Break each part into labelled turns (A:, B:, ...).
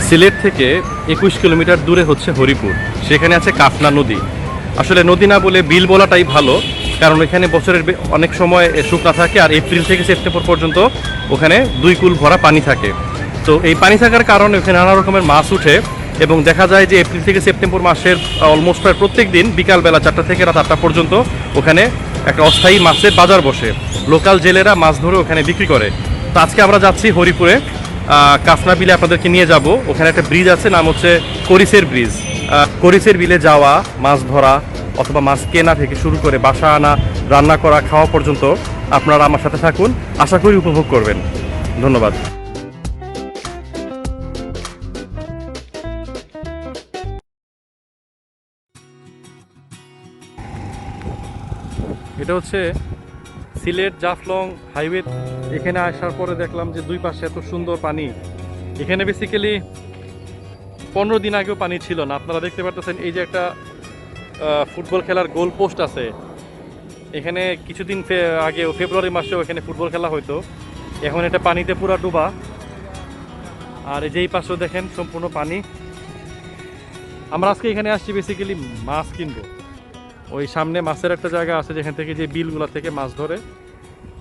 A: সিলেট থেকে 21 কিলোমিটার দূরে হচ্ছে হরিপুর। সেখানে আছে কাফনা নদী। আসলে নদী না বলে বিল বলাটাই ভালো, কারণ এখানে বছরের অনেক সময় শুকনা থাকে, আর এপ্রিল থেকে সেপ্টেম্বর পর্যন্ত ওখানে 2 কুল ভরা পানি থাকে। তো এই পানি থাকার কারণে ওখানে নানা রকমের মাছ উঠে, এবং দেখা যায় যে এপ্রিল থেকে সেপ্টেম্বর মাসের অলমোস্ট প্রায় প্রত্যেক দিন বিকালবেলা 4টা থেকে রাত 8টা পর্যন্ত ওখানে একটা অস্থায়ী মাছের বাজার বসে। লোকাল জেলেরা মাছ ধরে ওখানে বিক্রি করে। তো আজকে আমরা যাচ্ছি হরিপুরে, কাফনা বিলে আপনাদেরকে নিয়ে যাব। ওখানে একটা ব্রিজ আছে, নাম হচ্ছে করিসের ব্রিজ। করিসের বিলে যাওয়া, মাছ ধরা অথবা মাছ কেনা থেকে শুরু করে বাসা আনা, রান্না করা, খাওয়া পর্যন্ত আপনারা আমার সাথে থাকুন, আশা করি উপভোগ করবেন। ধন্যবাদ। এটা হচ্ছে সিলেট জাফলং হাইওয়ে। এখানে আসার পরে দেখলাম যে দুই পাশে এত সুন্দর পানি। এখানে বেসিক্যালি 15 দিন আগেও পানি ছিল না। আপনারা দেখতে পাচ্ছেন এই যে একটা ফুটবল খেলার গোল পোস্ট আছে। এখানে কিছুদিন আগেও ফেব্রুয়ারি মাসেও এখানে ফুটবল খেলা হতো। এখন এটা পানিতে পুরো ডুবা। আর এই যেই পাশেও দেখেন সম্পূর্ণ পানি। আমরা আজকে এখানে আসছি বেসিক্যালি মাছ কিনবো। ওই সামনে মাছের একটা জায়গা আছে যেখান থেকে যে বিলগুলা থেকে মাছ ধরে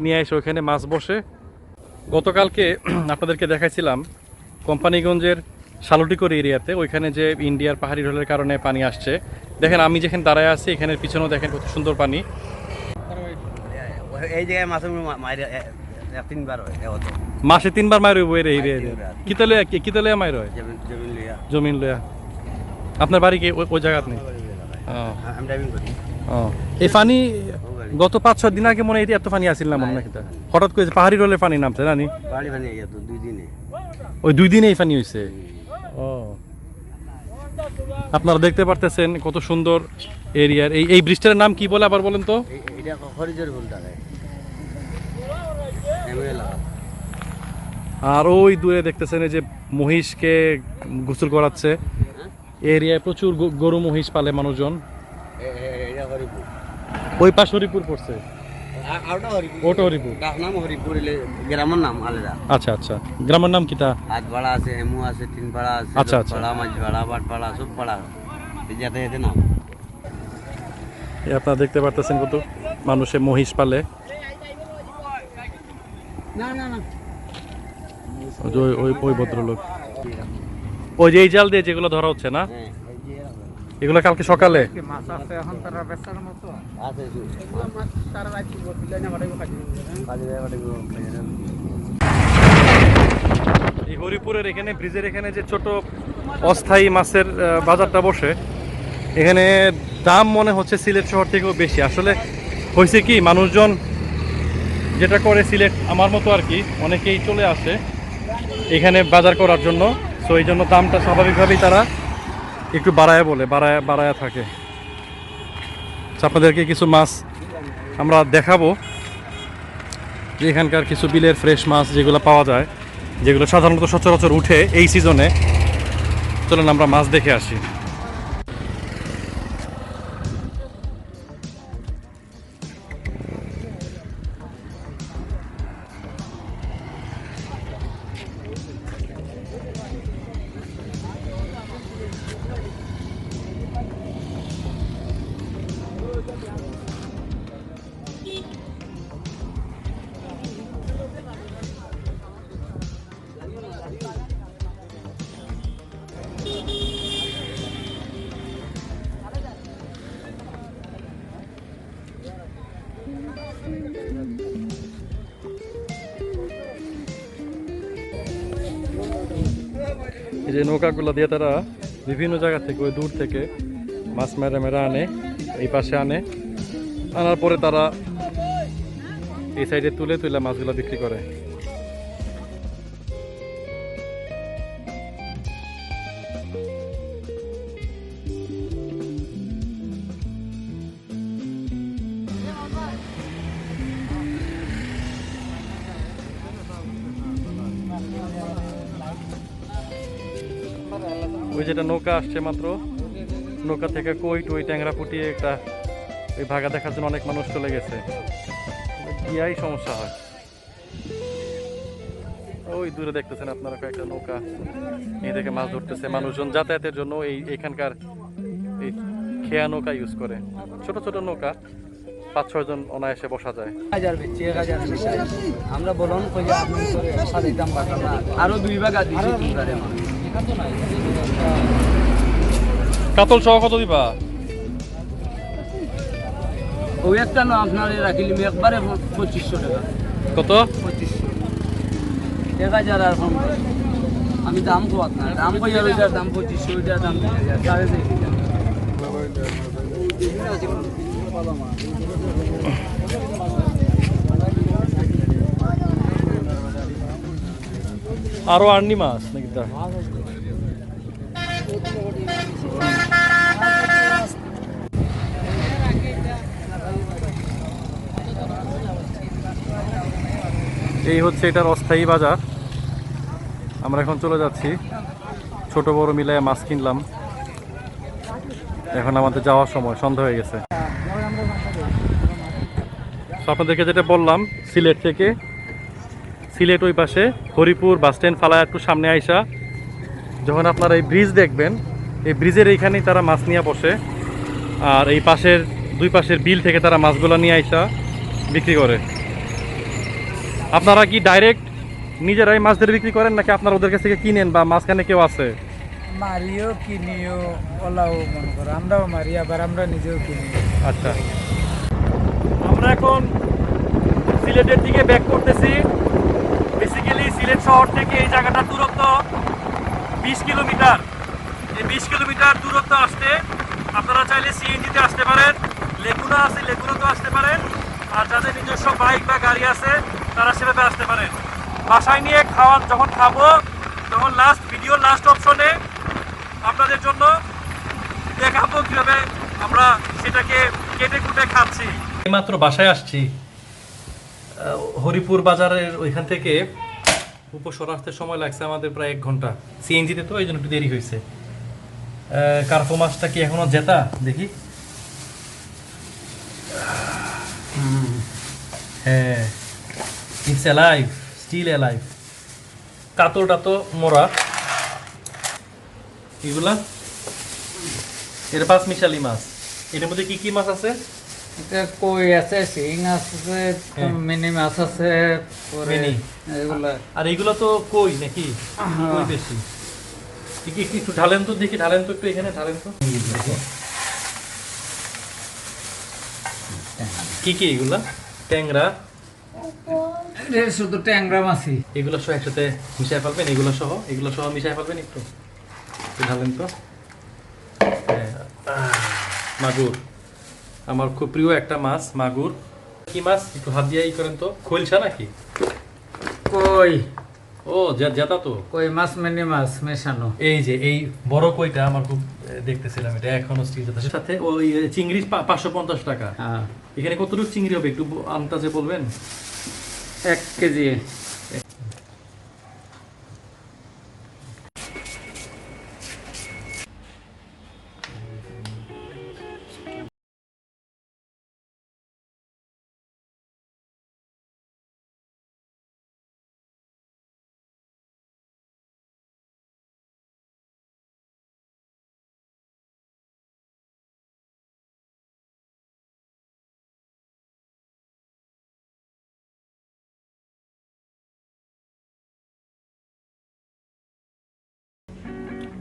A: নিয়ে এসে ওখানে মাছ বসে। গতকালকে আপনাদেরকে দেখাইছিলাম কোম্পানিগঞ্জের শালুটিকরি এরিয়াতে, ওইখানে যে ইন্ডিয়ার পাহাড়ি ঢলের কারণে পানি আসছে। দেখেন আমি যেখানে দাঁড়ায় আছি এখানের পিছনেও দেখেন কত সুন্দর পানি।
B: এই জায়গায় মাছ তিনবার হয়,
A: মাসে 3বার মায়ের বই রে কিতলে মায়ের হয় জমিন লইয়া। আপনার বাড়ি কি ওই জায়গাত নেই? এই পানি গত 5-6 দিন আগে মনে হয় এত পানি আসিল না মনে হয়। হঠাৎ করে পাহাড়ি রোলের পানি নামছে জানি। ওই 2 দিনে এই পানি হয়েছে। আপনারা দেখতে পারতেছেন কত সুন্দর এরিয়ার। এই ব্রিজটার নাম কি বলে আবার বলেন তো? আর ওই দূরে দেখতেছেন এই যে মহিষকে গোসল করাচ্ছে। এরিয়ায় প্রচুর গরু মহিষ পালে মানুষজন। ওই পাশ হরিপুর পড়ছে, ওটা হরিপুর।
B: গ্রামের নাম আলাদা।
A: আচ্ছা আচ্ছা, গ্রামের নাম কিটা?
B: হাতপাড়া আছে, হেমু আছে, তিনপাড়া আছে,
A: আচ্ছা আচ্ছা,
B: মাঝপাড়া, বাটপাড়া, সব পাড়া যাতায়াতে নাম।
A: আপনারা দেখতে পারতেছেন কত মানুষে মহিষ পালে। ওই ভদ্রলোক, ওই যে এই জাল দিয়ে যেগুলো ধরা হচ্ছে না, এগুলো কালকে সকালে। এই হরিপুরের এখানে ব্রিজের এখানে যে ছোট অস্থায়ী মাছের বাজারটা বসে, এখানে দাম মনে হচ্ছে সিলেট শহর থেকেও বেশি। আসলে হয়েছে কি, মানুষজন যেটা করে সিলেট আমার মতো আর কি, অনেকেই চলে আসে এখানে বাজার করার জন্য। তো এই জন্য দামটা স্বাভাবিকভাবেই তারা একটু বাড়ায় থাকে। আপনাদেরকে কিছু মাছ আমরা দেখাবো যে এখানকার কিছু বিলের ফ্রেশ মাছ যেগুলো পাওয়া যায়, যেগুলো সাধারণত সচরাচর উঠে এই সিজনে। চলেন আমরা মাছ দেখে আসি। এই যে নৌকাগুলো দিয়ে তারা বিভিন্ন জায়গা থেকে, ওই দূর থেকে মাছ মেরা আনে, এই পাশে আনার পরে তারা এই সাইডে তুলে মাছগুলো বিক্রি করে। ওই যেটা নৌকা আসছে মাত্র, নৌকা থেকে কই টই ট্যাংরা ফুটিয়ে একটা ওই ভাগা দেখার জন্য অনেক মানুষ চলে গেছে। গিয়াই সমস্যা হয়। ওই দূরে দেখতেছেন আপনারা কয়েকটা নৌকা, এই থেকে মাছ ধরতেছে মানুষজন যাতায়াতের জন্য। এখানকার এই খেয়া নৌকা ইউজ করে, ছোট ছোট নৌকা, 5-6 জন অনায়াসে বসা যায়।
C: 1000 বেচি 1000 মিশাই আমরা বলন কই যে আপনি করে সাথে দাম বাটা না আরো 2 ভাগ দিছি তোমরা রে আমার
A: কাতল সহ কত দিবা?
C: ওই একটা না আপনারে রাখিলি একবারে 2500 টাকা।
A: কত?
C: 2500 1000 আর কম আমি দাম কো আপনার দাম কই আর ওইটার দাম 2500 ওইটার দাম 3000
A: আরো আর্নি মাছ নাকি তা? এই হচ্ছে এটার অস্থায়ী বাজার। আমরা এখন চলে যাচ্ছি, ছোট বড় মিলায় মাছ কিনলাম। এখন আমাদের যাওয়ার সময়, সন্ধ্যা হয়ে গেছে। তো আপনাদেরকে যেটা বললাম, সিলেট থেকে, সিলেট ওই পাশে হরিপুর বাস স্ট্যান্ড ফালায় একটু সামনে আইসা যখন আপনারা এই ব্রিজ দেখবেন, এই ব্রিজের এইখানেই তারা মাছ নিয়ে বসে। আর এই পাশের দুই পাশের বিল থেকে তারা মাছগুলো নিয়ে আইসা বিক্রি করে। আপনারা কি ডাইরেক্ট নিজেরাই মাছ ধরে বিক্রি করেন নাকি আপনারা ওদের কাছ থেকে কিনেন বা মাঝখানে কেউ আছে?
C: মারিও কিনিও ওলাও মনে করো আমরাও মারি আবার আমরা নিজেও কিনি।
A: আচ্ছা, আমরা এখন সিলেটের দিকে ব্যাক করতেছি। বেসিক্যালি সিলেট শহর থেকে এই জায়গাটার দূরত্ব 20 কিলোমিটার। এই 20 কিলোমিটার দূরত্ব আসতে আপনারা চাইলে সিএনজিতে আসতে পারেন, লেগুনা আছে লেগুনাতেও আসতে পারেন। আর যাদের নিজস্ব বাইক বা গাড়ি আছে তারা সেভাবে আসতে পারেন। বাসায় নিয়ে যখন খাবো তখন ভিডিওর লাস্ট অপশনে আপনাদের জন্য দেখাবো কিভাবে আমরা সেটাকে কেটে কুটে খাচ্ছি। এইমাত্র বাসায় আসছি, হরিপুর বাজারের ওইখান থেকে উপসর আসতে সময় লাগছে আমাদের প্রায় 1 ঘন্টা। সিএনজিতে তো এই জন্য একটু দেরি হয়েছে। কার্পো মাছটা কি এখনো জেতা দেখি? হ্যাঁ, ইটস অ্যালাইভ, স্টিল অ্যালাইভ। কাতলটা তো মোরা। এগুলা এর 5 মিশালি মাছ। এর মধ্যে কি কি মাছ আছে?
C: এটা কই আছে, শিং আছে, মিনি মাছ আছে,
A: মিনি
C: এগুলা।
A: আর এগুলো তো কই নাকি? কই বেশি। একটু ঢালেন তো দেখি, ঢালেন তো একটু, এখানে ঢালেন তো। কি কি এগুলা? ট্যাংরা,
C: শুধু ট্যাংরা মাছই।
A: এগুলো সহ একসাথে মিশাই ফেলবেন, এগুলো সহ মিশাই ফেলবেন একটু ঢালেন তো। মাগুর, আমার খুব প্রিয় একটা মাছ মাগুর। কি মাছ একটু হাত দিয়ে ই করেন তো, খোলসা নাকি?
C: কই
A: ও জেতা তো।
C: কই মাছ মিনি মাছ মেশানো।
A: এই যে এই বড় কইটা আমার খুব দেখতেছিলাম, এটা এখনো স্টিল জেতা। সাথে ওই চিংড়ি 550 টাকা।
C: হ্যাঁ,
A: এখানে কতটুকু চিংড়ি হবে একটু আন্দাজে বলবেন?
C: 1 কেজি।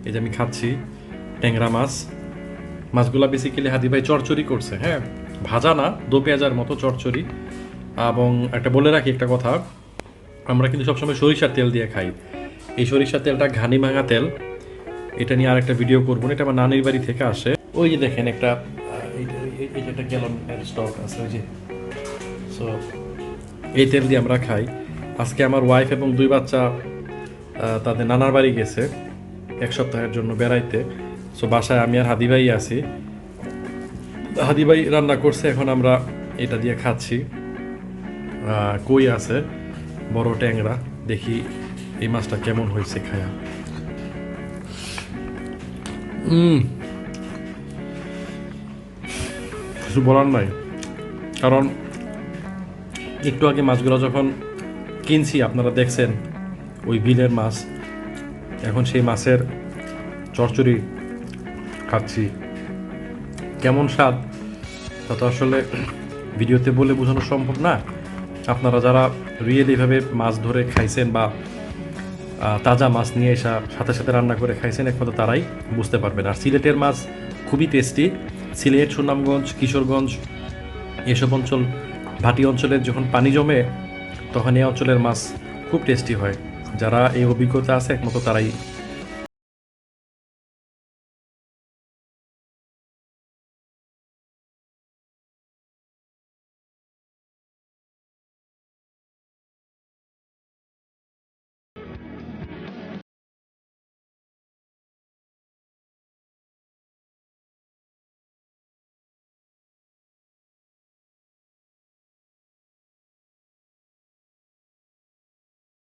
A: এই যে আমি খাচ্ছি ট্যাংরা মাছ। মাছগুলা বেসিক্যালি হাদি ভাই চরচড়ি করছে, হ্যাঁ, ভাজা না, দো পেঁয়াজার মতো চরচড়ি। এবং একটা বলে রাখি একটা কথা, আমরা কিন্তু সবসময় সরিষার তেল দিয়ে খাই। এই সরিষার তেলটা ঘানি ভাঙা তেল। এটা নিয়ে আরেকটা ভিডিও করবো, এটা আমার নানির বাড়ি থেকে আসে। ওই যে দেখেন একটা এই যে একটা গ্যালনের স্টক আছে ওই যে। সো এই তেল দিয়ে আমরা খাই। আজকে আমার ওয়াইফ এবং 2 বাচ্চা তাদের নানার বাড়ি গেছে 1 সপ্তাহের জন্য বেড়াইতে। সো বাসায় আমি আর হাদি ভাই আছি। হাদি ভাই রান্না করছে, এখন আমরা এটা দিয়ে খাচ্ছি। কই আছে, বড় ট্যাংরা। দেখি এই মাছটা কেমন হয়েছে খায়া। কিছু বলার নাই, কারণ একটু আগে মাছগুলো যখন কিনছি আপনারা দেখছেন ওই বিলের মাছ। এখন সেই মাছের চচ্চড়ি খাচ্ছি, কেমন স্বাদ তা তো আসলে ভিডিওতে বলে বোঝানো সম্ভব না। আপনারা যারা রিয়েল এইভাবে মাছ ধরে খাইছেন বা তাজা মাছ নিয়ে এসে সাথে সাথে রান্না করে খাইছেন, একমাত্র তারাই বুঝতে পারবেন। আর সিলেটের মাছ খুবই টেস্টি। সিলেট, সুনামগঞ্জ, কিশোরগঞ্জ এসব অঞ্চল, ভাটি অঞ্চলে যখন পানি জমে তখন এই অঞ্চলের মাছ খুব টেস্টি হয়। যারা এই অভিজ্ঞতা আছে একমাত্র তারাই